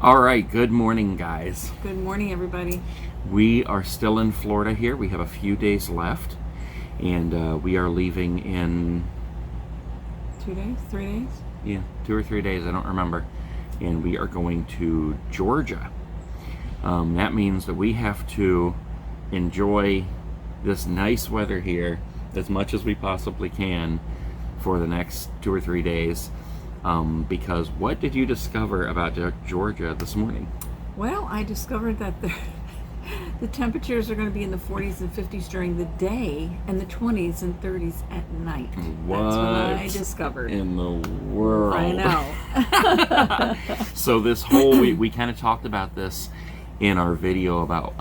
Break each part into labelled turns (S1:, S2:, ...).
S1: All right, good morning, guys.
S2: Good morning, everybody.
S1: We are still in Florida here. We have a few days left, and we are leaving in
S2: 2 days? 3 days?
S1: yeah, 2 or 3 days. I don't remember. And we are going to Georgia. That means that we have to enjoy this nice weather here as much as we possibly can for the next 2 or 3 days. Because what did you discover about Georgia this morning?
S2: Well, I discovered that the temperatures are going to be in the 40s and 50s during the day and the 20s and 30s at night.
S1: What?
S2: That's what I discovered.
S1: In the world?
S2: I know.
S1: So this whole, we kind of talked about this in our video about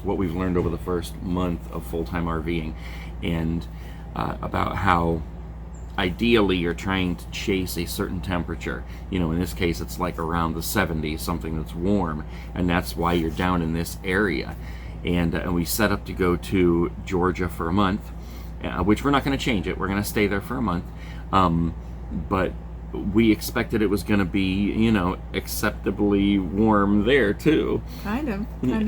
S1: what we've learned over the first month of full-time RVing, and about how ideally you're trying to chase a certain temperature. You know, in this case it's like around the 70s, something that's warm, and that's why you're down in this area. And we set up to go to Georgia for a month, which we're not going to change it. We're going to stay there for a month, but we expected it was going to be, you know, acceptably warm there too.
S2: Kind of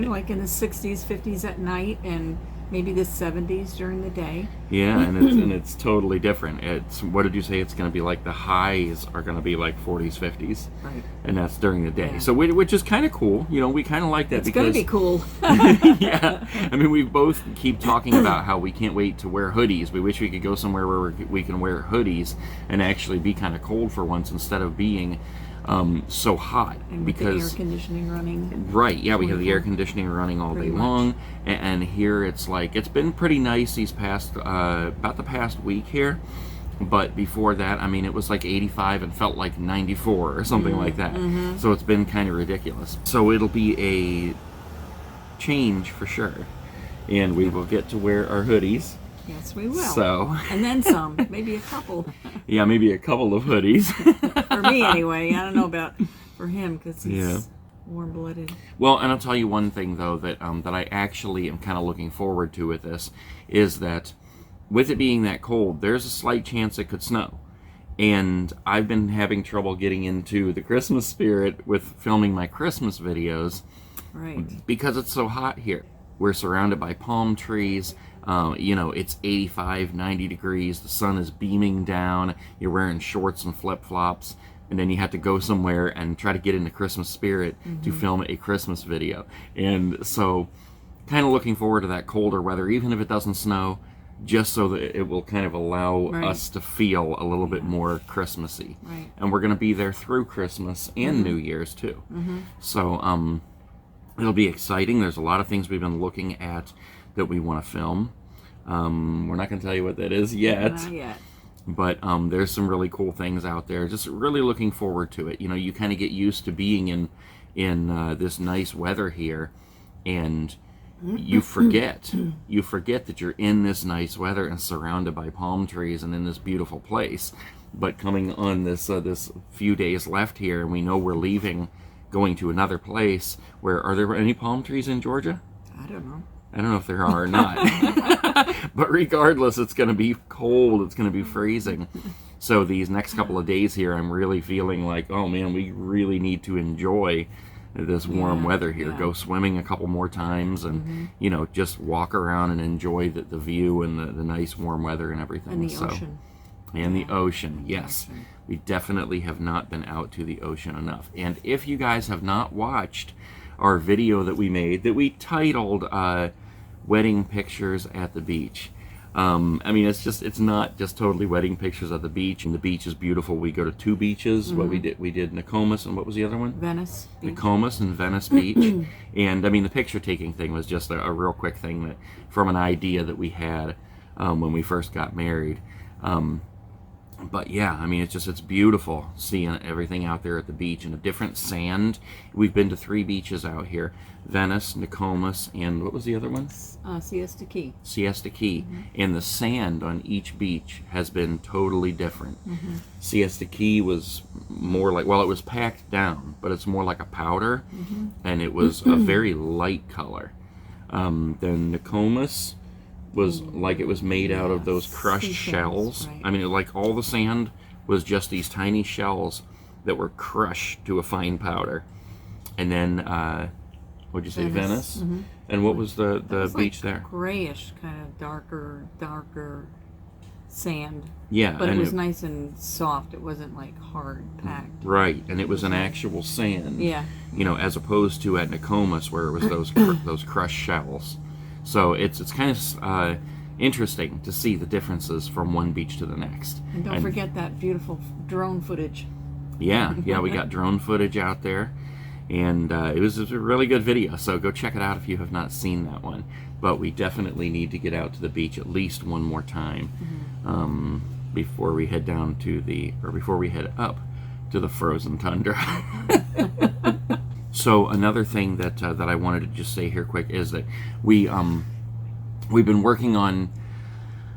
S2: like in the 60s, 50s at night, and maybe the 70s during the day.
S1: Yeah, and it's totally different. It's, what did you say it's going to be like? The highs are going to be like 40s, 50s.
S2: Right.
S1: And that's during the day.
S2: Yeah.
S1: So which is kind of cool. You know, we kind of like that.
S2: It's going to be cool.
S1: Yeah. I mean, we both keep talking about how we can't wait to wear hoodies. We wish we could go somewhere where we can wear hoodies and actually be kind of cold for once instead of being so hot.
S2: And with
S1: because
S2: the air conditioning running.
S1: Right, yeah, we have the air conditioning running all day long, and here it's like, it's been pretty nice these past, about the past week here, but before that, I mean, it was like 85 and felt like 94 or something like that, so it's been kind of ridiculous. So it'll be a change for sure, and we will get to wear our hoodies.
S2: Yes, we will.
S1: So.
S2: And then some, maybe a couple.
S1: Yeah, maybe a couple of hoodies.
S2: For me, anyway. I don't know about for him, because he's warm-blooded.
S1: Well, and I'll tell you one thing, though, that that I actually am kind of looking forward to with this, is that with it being that cold, there's a slight chance it could snow. And I've been having trouble getting into the Christmas spirit with filming my Christmas videos.
S2: Right.
S1: Because it's so hot here. We're surrounded by palm trees. You know, it's 85, 90 degrees. The sun is beaming down. You're wearing shorts and flip-flops. And then you have to go somewhere and try to get in the Christmas spirit to film a Christmas video. And so, kind of looking forward to that colder weather, even if it doesn't snow, just so that it will kind of allow us to feel a little bit more Christmassy.
S2: Right.
S1: And we're going to be there through Christmas and New Year's, too. So, it'll be exciting. There's a lot of things we've been looking at that we want to film. We're not going to tell you what that is yet.
S2: Not yet.
S1: But there's some really cool things out there. Just really looking forward to it. You know, you kind of get used to being in this nice weather here, and you forget that you're in this nice weather and surrounded by palm trees and in this beautiful place. But coming on this this few days left here, and we know we're leaving, going to another place. Where, are there any palm trees in Georgia?
S2: I don't know.
S1: I don't know if there are or not. But regardless, it's going to be cold. It's going to be freezing. So these next couple of days here, I'm really feeling like, oh man, we really need to enjoy this warm weather here. Go swimming a couple more times, and you know, just walk around and enjoy the view and the nice warm weather and everything.
S2: And the ocean.
S1: And the ocean, yes. We definitely have not been out to the ocean enough. And if you guys have not watched our video that we made, that we titled Wedding Pictures at the Beach. I mean, it's not just totally wedding pictures at the beach, and the beach is beautiful. We go to two beaches. What we did Nokomis, and what was the other one?
S2: Venice Beach.
S1: Nokomis and Venice Beach. And I mean, the picture taking thing was just a real quick thing that from an idea that we had when we first got married. But yeah, I mean, it's beautiful seeing everything out there at the beach and a different sand. We've been to 3 beaches out here: Venice, Nokomis, and what was the other one?
S2: Siesta Key.
S1: Siesta Key. And the sand on each beach has been totally different. Siesta Key was more like, well, it was packed down, but it's more like a powder, and it was a very light color. Then Nokomis was like it was made out of those crushed shells.
S2: Right.
S1: I mean, like all the sand was just these tiny shells that were crushed to a fine powder. And then, what'd you say, Venice?
S2: Mm-hmm.
S1: And what was the
S2: was
S1: beach
S2: like
S1: there?
S2: Grayish, kind of darker sand.
S1: Yeah.
S2: But
S1: and
S2: it was nice and soft. It wasn't like hard packed.
S1: Right, and it was an actual sand.
S2: Yeah.
S1: You know, as opposed to at Nokomis where it was those crushed shells. So it's kind of interesting to see the differences from one beach to the next.
S2: And don't forget that beautiful drone footage.
S1: Yeah, we got drone footage out there, and it was a really good video, so go check it out if you have not seen that one. But we definitely need to get out to the beach at least one more time before we head down to before we head up to the frozen tundra. So another thing that I wanted to just say here quick is that we've been working on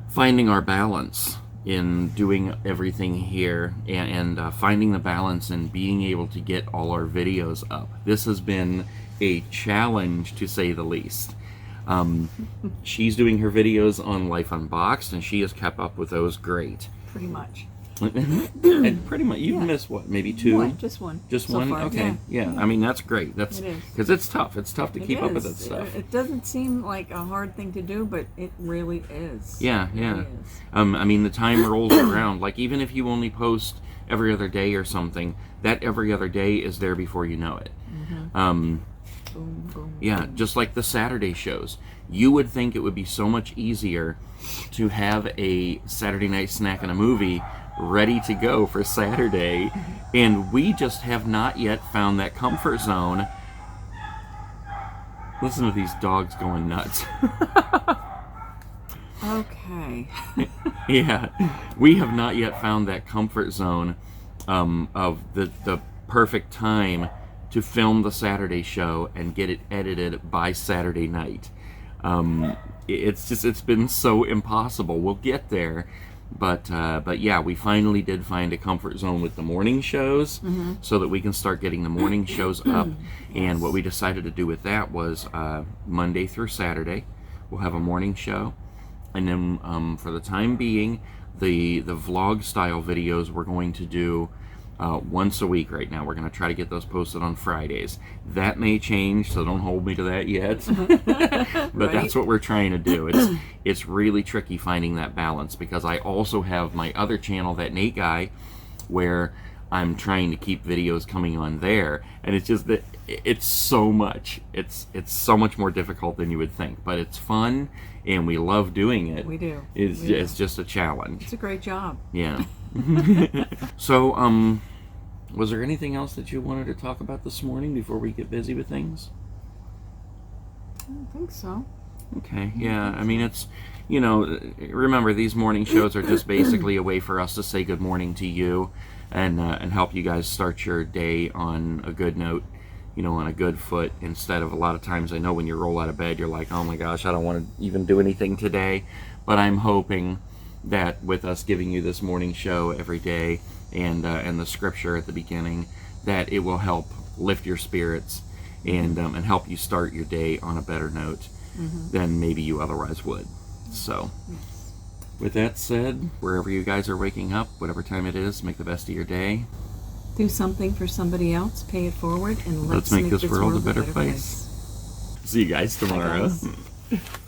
S1: finding our balance in doing everything here, and finding the balance and being able to get all our videos up. This has been a challenge, to say the least. She's doing her videos on Life Unboxed, and she has kept up with those great.
S2: Pretty much.
S1: And pretty much, you've missed what, maybe two?
S2: One, just one.
S1: Just
S2: so
S1: one?
S2: far,
S1: Okay. Yeah. I mean, that's great. That's
S2: It is.
S1: because it's tough. It's tough to keep up with that
S2: It
S1: stuff.
S2: is. It doesn't seem like a hard thing to do, but it really is.
S1: Yeah,
S2: It
S1: yeah.
S2: really is.
S1: I mean, the time rolls around. Like, even if you only post every other day or something, that every other day is there before you know it.
S2: Boom, boom,
S1: Yeah,
S2: boom.
S1: just like the Saturday shows. You would think it would be so much easier to have a Saturday night snack and a movie ready to go for Saturday, and we just have not yet found that comfort zone. Listen to these dogs going nuts.
S2: Okay.
S1: Yeah, we have not yet found that comfort zone of the perfect time to film the Saturday show and get it edited by Saturday night. It's been so impossible. We'll get there, but yeah, we finally did find a comfort zone with the morning shows, so that we can start getting the morning shows up. And what we decided to do with that was Monday through Saturday we'll have a morning show, and then for the time being, the vlog style videos we're going to do once a week right now. We're going to try to get those posted on Fridays. That may change, so don't hold me to that yet. But that's what we're trying to do. It's really tricky finding that balance, because I also have my other channel, That Nate Guy, where I'm trying to keep videos coming on there, and it's just that it's so much. It's so much more difficult than you would think, but it's fun, and we love doing it.
S2: We do.
S1: It's just a challenge.
S2: It's a great job.
S1: Yeah. So, was there anything else that you wanted to talk about this morning before we get busy with things?
S2: I don't think so.
S1: Okay, yeah, I mean, it's, remember, these morning shows are just basically a way for us to say good morning to you, and help you guys start your day on a good note, on a good foot, instead of a lot of times, I know when you roll out of bed, you're like, oh my gosh, I don't want to even do anything today. But I'm hoping that with us giving you this morning show every day, and the scripture at the beginning, that it will help lift your spirits and help you start your day on a better note than maybe you otherwise would. So, with that said, wherever you guys are waking up, whatever time it is, make the best of your day.
S2: Do something for somebody else, pay it forward, and let's
S1: make this world a better place. See you guys tomorrow.
S2: Bye, guys.